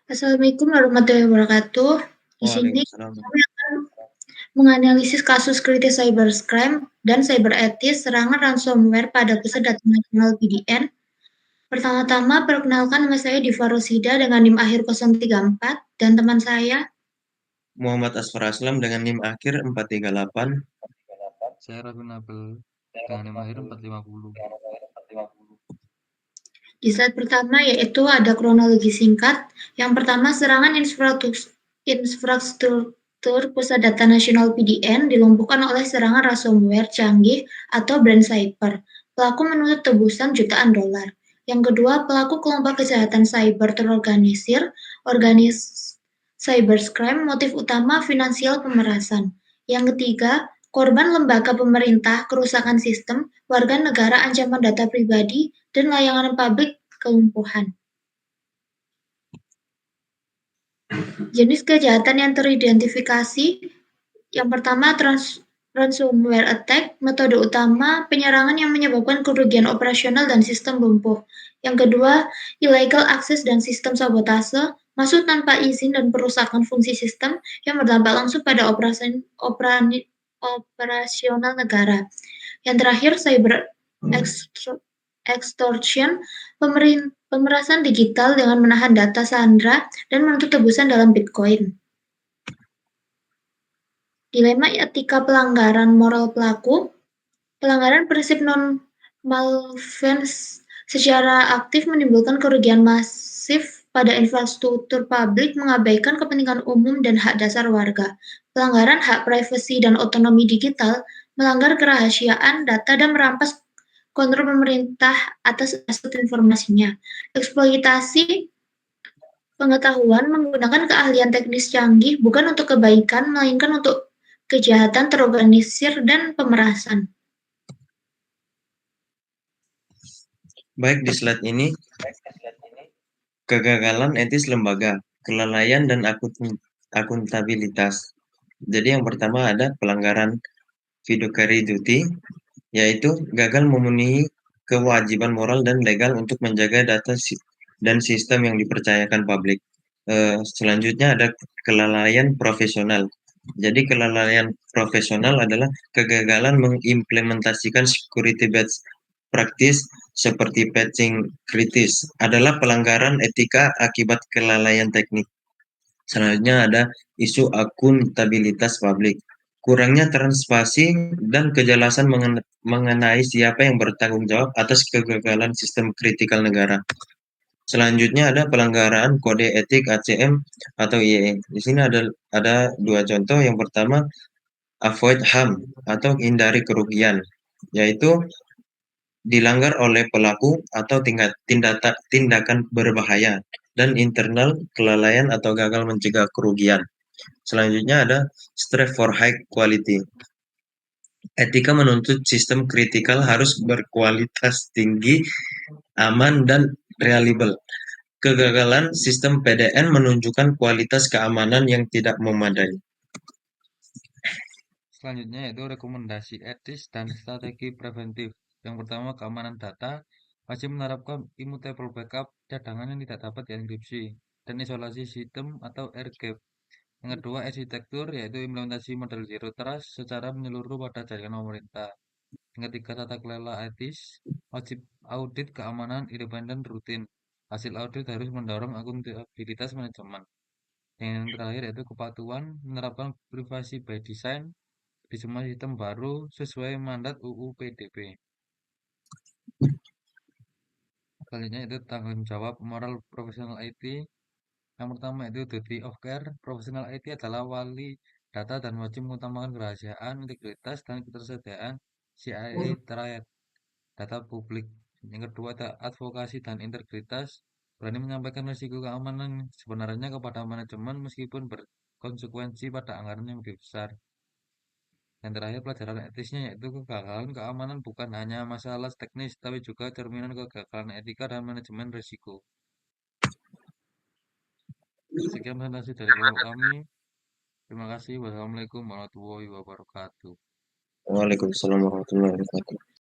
Assalamualaikum warahmatullahi wabarakatuh. Di sini Waalaikumsalam. kami akan menganalisis kasus kritis cybercrime dan cyber etis serangan ransomware pada pusat data nasional PDN. Pertama-tama, perkenalkan nama saya Diva Rosida dengan NIM akhir 034 dan teman saya. Muhammad Asfar Aslam dengan NIM akhir 438. Saya Raffi Nabel dengan NIM akhir 450. Di slide pertama yaitu ada kronologi singkat. Yang pertama, serangan infrastruktur pusat data nasional PDN dilumpuhkan oleh serangan ransomware canggih atau brand cyber. Pelaku menuntut tebusan jutaan dolar. Yang kedua, pelaku kelompok kejahatan cyber terorganisir, cybercrime, motif utama finansial pemerasan. Yang ketiga, korban lembaga pemerintah, kerusakan sistem, warga negara, ancaman data pribadi, dan layanan publik kelumpuhan. Jenis kejahatan yang teridentifikasi, yang pertama ransomware attack, metode utama penyerangan yang menyebabkan kerugian operasional dan sistem lumpuh. Yang kedua, illegal access dan sistem sabotase, masuk tanpa izin dan perusakan fungsi sistem yang berdampak langsung pada operasional negara. Yang terakhir, cyber extortion, pemerasan digital dengan menahan data sandra dan menuntut tebusan dalam Bitcoin. Dilema etika pelanggaran moral pelaku. Pelanggaran prinsip non-malfeasance secara aktif menimbulkan kerugian masif pada infrastruktur publik, mengabaikan kepentingan umum dan hak dasar warga. Pelanggaran hak privasi dan otonomi digital, melanggar kerahasiaan data dan merampas kontrol pemerintah atas aset informasinya. Eksploitasi pengetahuan menggunakan keahlian teknis canggih bukan untuk kebaikan, melainkan untuk kejahatan terorganisir dan pemerasan. Baik, di slide ini, kegagalan etis lembaga, kelalaian dan akuntabilitas. Jadi yang pertama ada pelanggaran fiduciary duty, yaitu gagal memenuhi kewajiban moral dan legal untuk menjaga data dan sistem yang dipercayakan publik. Selanjutnya ada kelalaian profesional. Jadi kelalaian profesional adalah kegagalan mengimplementasikan security best practice seperti patching kritis, adalah pelanggaran etika akibat kelalaian teknik. Selanjutnya ada isu akuntabilitas publik. Kurangnya transparansi dan kejelasan mengenai siapa yang bertanggung jawab atas kegagalan sistem kritikal negara. Selanjutnya ada pelanggaran kode etik ACM atau IE. Di sini ada dua contoh. Yang pertama, avoid harm atau hindari kerugian, yaitu dilanggar oleh pelaku atau tindakan berbahaya, dan internal kelalaian atau gagal mencegah kerugian. Selanjutnya ada strive for high quality. Etika menuntut sistem kritikal harus berkualitas tinggi, aman, dan reliable. Kegagalan sistem PDN menunjukkan kualitas keamanan yang tidak memadai. Selanjutnya yaitu rekomendasi etis dan strategi preventif. Yang pertama, keamanan data, wajib menerapkan immutable backup, cadangan yang tidak dapat dienkripsi, dan isolasi sistem atau air gap. Yang kedua, arsitektur, yaitu implementasi model zero trust secara menyeluruh pada jaringan pemerintah. Yang ketiga, tata kelola etis, wajib audit keamanan independen rutin. Hasil audit harus mendorong akuntabilitas manajemen. Yang terakhir yaitu kepatuhan, menerapkan privasi by design di semua sistem baru sesuai mandat UU PDB. Selanjutnya itu tanggung jawab moral profesional IT. Yang pertama itu duty of care. Profesional IT adalah wali data dan wajib mengutamakan kerahasiaan, integritas, dan ketersediaan CIA terkait data publik. Yang kedua ada advokasi dan integritas. Berani menyampaikan risiko keamanan sebenarnya kepada manajemen meskipun berkonsekuensi pada anggaran yang lebih besar. Yang terakhir pelajaran etisnya yaitu kegagalan keamanan bukan hanya masalah teknis tapi juga cerminan kegagalan etika dan manajemen risiko. Sekian presentasi dari kelompok kami. Terima kasih. Wassalamualaikum warahmatullahi wabarakatuh. Waalaikumsalam warahmatullahi wabarakatuh.